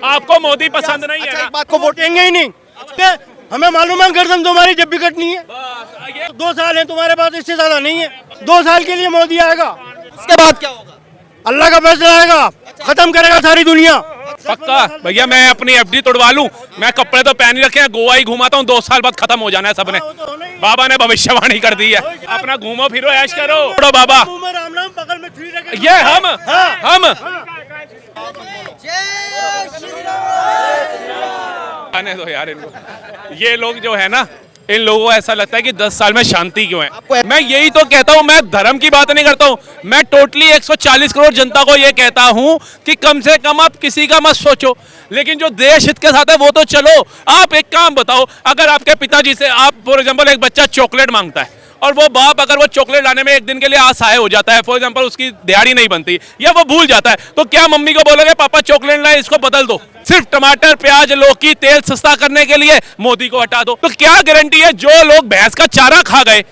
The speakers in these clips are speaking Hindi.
आपको मोदी पसंद नहीं है अच्छा, ना? एक बात को वोट देंगे ही नहीं। हमें मालूम है गर्दन तुम्हारी जब भी कटनी है। बस, ये 2 साल है तुम्हारे पास, इससे ज्यादा नहीं है। 2 साल के लिए मोदी आएगा, उसके बाद क्या होगा? अल्लाह का फैसला आएगा, खत्म करेगा सारी दुनिया। पक्का भैया मैं अपनी एफडी तोड़वा लूं, मैं कपड़े तो पहन ही रखे हैं, गोवा ही घुमाता हूं, 2 साल बाद खत्म हो जाना है सबने। बाबा ने भविष्यवाणी कर दी है, अपना घूमो फिरो ऐश करो। छोड़ो बाबा, राम नाम बगल में फ्री रखे। ये हम आने दो यार इनको। ये लोग जो है ना, इन लोगों को ऐसा लगता है कि 10 साल में शांति क्यों है। मैं यही तो कहता हूं, मैं धर्म की बात नहीं करता हूं, मैं टोटली 140 करोड़ जनता को ये कहता हूं कि कम से कम आप किसी का मत सोचो, लेकिन जो देश हित के साथ है वो तो चलो। आप एक काम बताओ, अगर आपके पिताजी से आप फॉर एग्जांपल एक बच्चा चॉकलेट मांगता है और वो बाप अगर वो चॉकलेट लाने में एक दिन के लिए असहाय हो जाता है, फॉर एग्जांपल उसकी दिहाड़ी नहीं बनती या वो भूल जाता है, तो क्या मम्मी को बोलोगे पापा चॉकलेट लाए इसको बदल दो? सिर्फ टमाटर प्याज लौकी तेल सस्ता करने के लिए मोदी को हटा दो। तो क्या गारंटी है जो लोग भैंस का चारा खा गए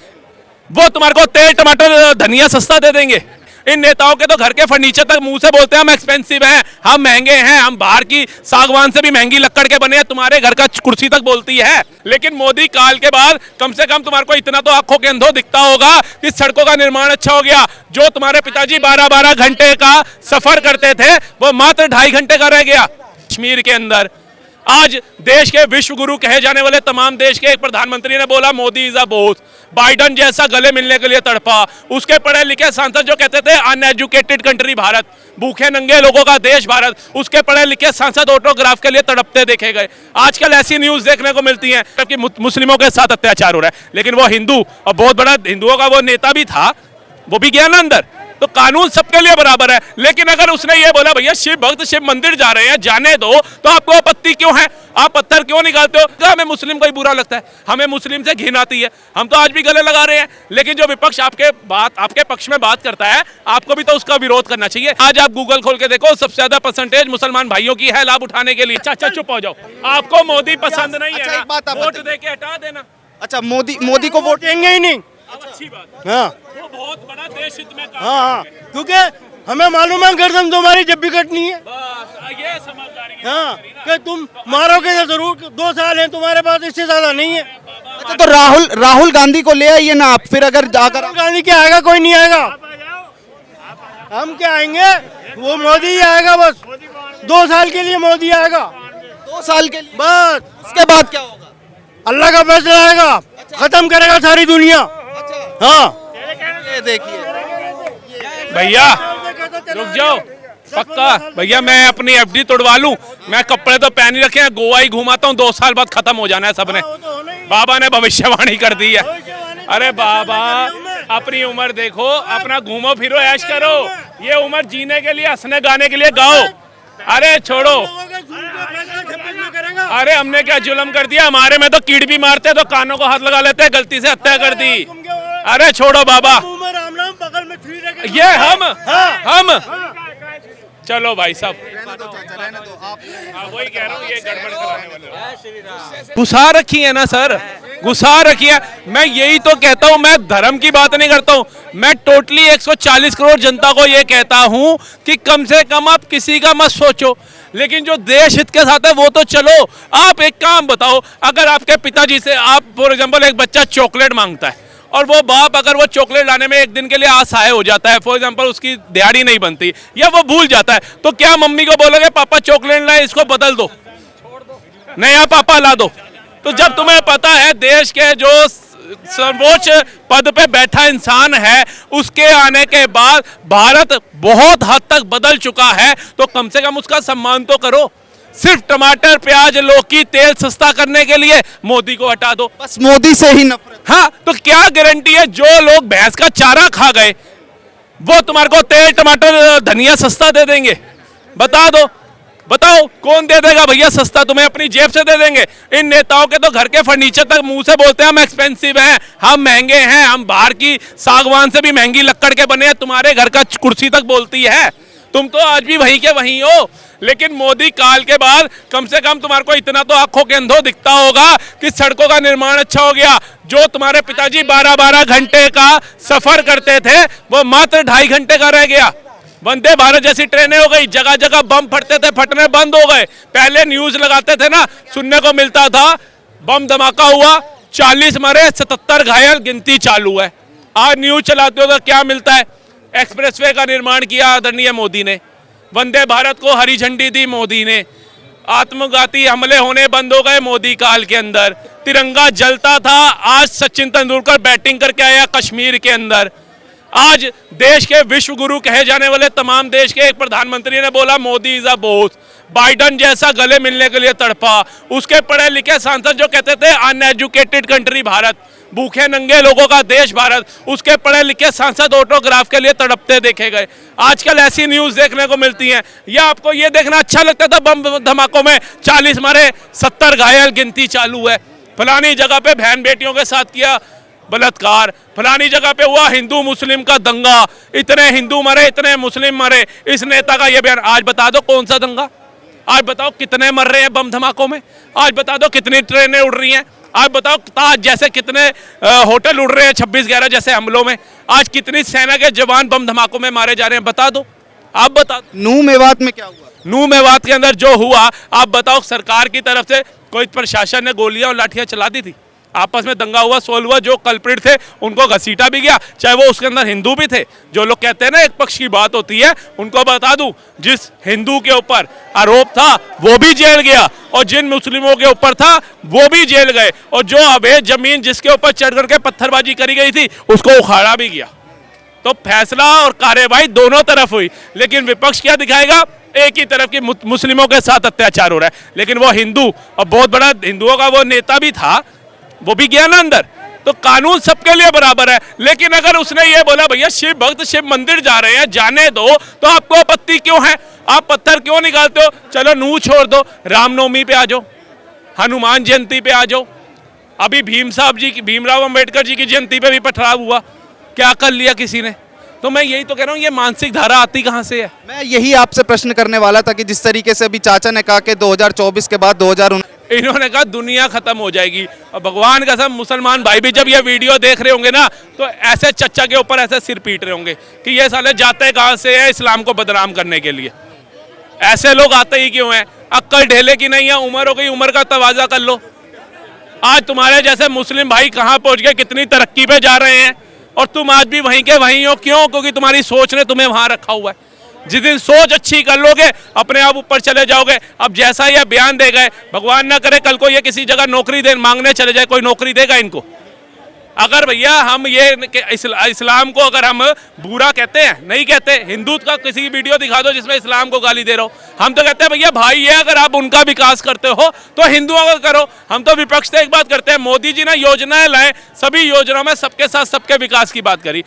वो तुम्हारे को तेल टमाटर धनिया सस्ता दे देंगे? इन नेताओं के तो घर के फर्नीचर तक मुंह से बोलते हैं हम एक्सपेंसिव हैं, हम महंगे हैं, हम बाहर की सागवान से भी महंगी लकड़ के बने हैं, तुम्हारे घर का कुर्सी तक बोलती है। लेकिन मोदी काल के बाद कम से कम तुम्हारे को इतना तो आंखों के अंधों दिखता होगा कि सड़कों का निर्माण अच्छा हो गया। जो तुम्हारे पिताजी 12-12 घंटे का सफर करते थे वो मात्र 2.5 घंटे का रह गया कश्मीर के अंदर। आज देश के विश्व गुरु कहे जाने वाले तमाम देश के एक प्रधानमंत्री ने बोला Modi is a boss. Biden जैसा गले मिलने के लिए तड़पा। उसके पढ़े लिखे सांसद जो कहते थे अनएजुकेटेड कंट्री भारत, भूखे नंगे लोगों का देश भारत, उसके पढ़े लिखे सांसद ऑटोग्राफ के लिए तड़पते देखे गए। आजकल ऐसी न्यूज देखने को मिलती है कि मुस्लिमों के साथ अत्याचार हो रहा है, लेकिन वो हिंदू और बहुत बड़ा हिंदुओं का वो नेता भी था, वो भी गया ना अंदर। तो कानून सबके लिए बराबर है। लेकिन अगर उसने ये बोला भैया शिव भक्त शिव मंदिर जा रहे हैं जाने दो, तो आपको आपत्ति क्यों है? आप पत्थर क्यों निकालते हो? हमें मुस्लिम को ही बुरा लगता है, हमें मुस्लिम से घिन आती है, हम तो आज भी गले लगा रहे हैं। लेकिन जो विपक्ष आपके पक्ष में बात करता है, आपको भी तो उसका विरोध करना चाहिए। आज आप गूगल खोल के देखो, सबसे ज्यादा परसेंटेज मुसलमान भाइयों की है लाभ उठाने के लिए। अच्छा चुप हो जाओ, आपको मोदी पसंद नहीं अच्छा, है एक बात आप वोट बताइए। दे के हटा देना। अच्छा, मोदी को वोट देंगे ही नहीं। अच्छी बात, हाँ वो बहुत बड़ा देश हित में काम हाँ, क्योंकि हमें मालूम है गर्दन तुम्हारी जब भी कटनी है। बस ये समझदारी की हाँ, बात करी ना। कि तुम मारोगे तो जरूर। 2 साल है तुम्हारे पास, इससे ज्यादा नहीं है। अच्छा, तो राहुल गांधी को ले आइए ना आप, फिर अगर राहुल गांधी क्या आएगा? कोई नहीं आएगा। हम क्या आएंगे? वो मोदी ही आएगा बस। 2 साल के लिए मोदी आएगा, 2 साल के लिए, बस। उसके बाद क्या होगा? अल्लाह का फैसला आएगा, खत्म करेगा सारी दुनिया। हाँ ये देखिए, भैया रुक जाओ, पक्का भैया मैं अपनी एफडी तोड़वा लूं, मैं कपड़े तो पहन ही रखे हैं, गोवा ही घुमाता हूं, 2 साल बाद खत्म हो जाना है सबने। बाबा ने भविष्यवाणी कर दी है। अरे बाबा अपनी उम्र देखो, अपना घूमो फिरो ऐश करो। ये उम्र जीने के लिए, हंसने गाने के लिए गाओ। अरे छोड़ो, अरे हमने क्या जुल्म कर दिया? हमारे में तो कीड़ भी मारते तो कानों को हाथ लगा लेते, गलती से हत्या कर दी। अरे छोड़ो बाबा, राम नाम बगल में फ्री रखे। ये हम चलो भाई साहब, वही कह रहा हूँ, ये गड़बड़ कराने वाले घुसा रखी है ना सर, घुसा रखी है। मैं यही तो कहता हूँ, मैं धर्म की बात नहीं करता हूँ, मैं टोटली 140 करोड़ जनता को ये कहता हूँ कि कम से कम आप किसी का मत सोचो, लेकिन जो देश हित के साथ है वो तो चलो। आप एक काम बताओ, अगर आपके पिताजी से आप फॉर एग्जांपल एक बच्चा चॉकलेट मांगता है और वो बाप अगर वो चॉकलेट लाने में एक दिन के लिए असहाय हो जाता है, फॉर एग्जांपल उसकी दिहाड़ी नहीं बनती या वो भूल जाता है, तो क्या मम्मी को बोलोगे पापा चॉकलेट लाए इसको बदल दो? नया पापा ला दो। तो जब तुम्हें पता है देश के जो सर्वोच्च पद पे बैठा इंसान है, उसके आने के बाद भारत बहुत हद तक बदल चुका है, तो कम से कम उसका सम्मान तो करो। सिर्फ टमाटर प्याज लौकी तेल सस्ता करने के लिए मोदी को हटा दो। बस मोदी से ही नफरत। हाँ, तो क्या गारंटी है जो लोग भैंस का चारा खा गए वो तुम्हारे को तेल टमाटर धनिया सस्ता दे देंगे? बता दो, बताओ कौन दे देगा भैया सस्ता? तुम्हें अपनी जेब से दे देंगे। इन नेताओं के तो घर के फर्नीचर तक मुंह से बोलते हैं हम एक्सपेंसिव हैं, हम महंगे हैं, हम बाहर की सागवान से भी महंगी लकड़ के बने हैं, तुम्हारे घर का कुर्सी तक बोलती है। तुम तो आज भी वहीं के वहीं हो। लेकिन मोदी काल के बाद कम से कम तुम्हारे को इतना तो आंखों के अंधों दिखता होगा कि सड़कों का निर्माण अच्छा हो गया। जो तुम्हारे पिताजी 12-12 घंटे का सफर करते थे वो मात्र 2.5 घंटे का रह गया। वंदे भारत जैसी ट्रेनें हो गई, जगह जगह बम फटते थे, फटने बंद हो गए। पहले न्यूज लगाते थे ना, सुनने को मिलता था बम धमाका हुआ, 40 मरे, 77 घायल, गिनती चालू है। आज न्यूज चलाते हो तो क्या मिलता है? एक्सप्रेसवे का निर्माण किया आदरणीय मोदी ने, वंदे भारत को हरी झंडी दी मोदी ने, आत्मघाती हमले होने बंद हो गए मोदी काल के अंदर, तिरंगा जलता था। आज सचिन तेंदुलकर बैटिंग करके आया कश्मीर के अंदर। आज देश के विश्व गुरु कहे जाने वाले तमाम देश के एक प्रधानमंत्री ने बोला Modi is a boss. Biden जैसा गले मिलने के लिए तड़पा। उसके पढ़े लिखे सांसद जो कहते थे अनएजुकेटेड कंट्री भारत, भूखे नंगे लोगों का देश भारत, उसके पढ़े लिखे सांसद ऑटोग्राफ के लिए तड़पते देखे गए। आजकल ऐसी न्यूज देखने को मिलती हैं। या आपको ये देखना अच्छा लगता था बम धमाकों में 40 मरे 70 घायल, गिनती चालू है। फलानी जगह पे बहन बेटियों के साथ किया बलात्कार, फलानी जगह पे हुआ हिंदू मुस्लिम का दंगा, इतने हिंदू मरे इतने मुस्लिम मरे, इस नेता का ये बयान। आज बता दो कौन सा दंगा? आज बताओ कितने मर रहे हैं बम धमाकों में? आज बता दो कितनी ट्रेनें उड़ रही हैं? आज बताओ ताज जैसे कितने होटल उड़ रहे हैं 26/11 जैसे हमलों में? आज कितनी सेना के जवान बम धमाकों में मारे जा रहे हैं? बता दो, आप बता दो। नूह मेवात में क्या हुआ? नूह मेवात के अंदर जो हुआ, आप बताओ सरकार की तरफ से कोई प्रशासन ने गोलियां और लाठियां चला दी थी? आपस में दंगा हुआ, सोल हुआ, जो कल्प्रिट थे उनको घसीटा भी गया, चाहे वो उसके अंदर हिंदू भी थे। जो लोग कहते हैं ना एक पक्ष की बात होती है, उनको बता दूं जिस हिंदू के ऊपर आरोप था वो भी जेल गया, और जिन मुस्लिमों के ऊपर था वो भी जेल गए, और जो अवैध जमीन जिसके ऊपर चढ़ करके पत्थरबाजी करी गई थी उसको उखाड़ा भी गया। तो फैसला और कार्रवाई दोनों तरफ हुई, लेकिन विपक्ष क्या दिखाएगा? एक ही तरफ की मुस्लिमों के साथ अत्याचार हो रहा है, लेकिन वो हिंदू और बहुत बड़ा हिंदुओं का वो नेता भी था, वो भी गया ना अंदर। तो कानून सबके लिए बराबर है। लेकिन अगर उसने ये बोला भैया शिव भक्त शिव मंदिर जा रहे हैं, जाने दो, तो आपको आपत्ति क्यों है? आप पत्थर क्यों निकालते हो? चलो नूह छोड़ दो, रामनवमी पे आ जाओ, हनुमान जयंती पे आ जाओ। अभी भीमराव अंबेडकर जी की जयंती पे भी पथराव हुआ, क्या कर लिया किसी ने? तो मैं यही तो कह रहा हूँ, ये मानसिक धारा आती कहाँ से है? मैं यही आपसे प्रश्न करने वाला था कि जिस तरीके से अभी चाचा ने कहा कि 2024 के बाद 2019, इन्होंने कहा दुनिया खत्म हो जाएगी, और भगवान का सब मुसलमान भाई भी जब ये वीडियो देख रहे होंगे ना, तो ऐसे चच्चा के ऊपर ऐसे सिर पीट रहे होंगे कि ये साले जाते कहाँ से है इस्लाम को बदनाम करने के लिए। ऐसे लोग आते ही क्यों हैं? अक्ल ढेले की नहीं है, उम्र हो गई, उम्र का तवाजा कर लो। आज तुम्हारे जैसे मुस्लिम भाई कहाँ पहुंच गए, कितनी तरक्की पे जा रहे हैं, और तुम आज भी वहीं के वहीं हो। क्यों? क्योंकि तुम्हारी सोच ने तुम्हें वहां रखा हुआ है। जिस दिन सोच अच्छी कर लोगे अपने आप ऊपर चले जाओगे। अब जैसा ये बयान दे गए, भगवान ना करे कल को ये किसी जगह नौकरी दे मांगने चले जाए, कोई नौकरी देगा इनको? अगर भैया हम ये इस्लाम को अगर हम बुरा कहते हैं, नहीं कहते, हिंदुत्व का किसी वीडियो दिखा दो जिसमें इस्लाम को गाली दे रहे हो, हम तो कहते हैं भैया भाई ये अगर आप उनका विकास करते हो तो हिंदुओं का करो। हम तो विपक्ष से एक बात करते हैं, मोदी जी ने योजनाएं लाए, सभी योजनाओं में सबके साथ सबके विकास की बात करी।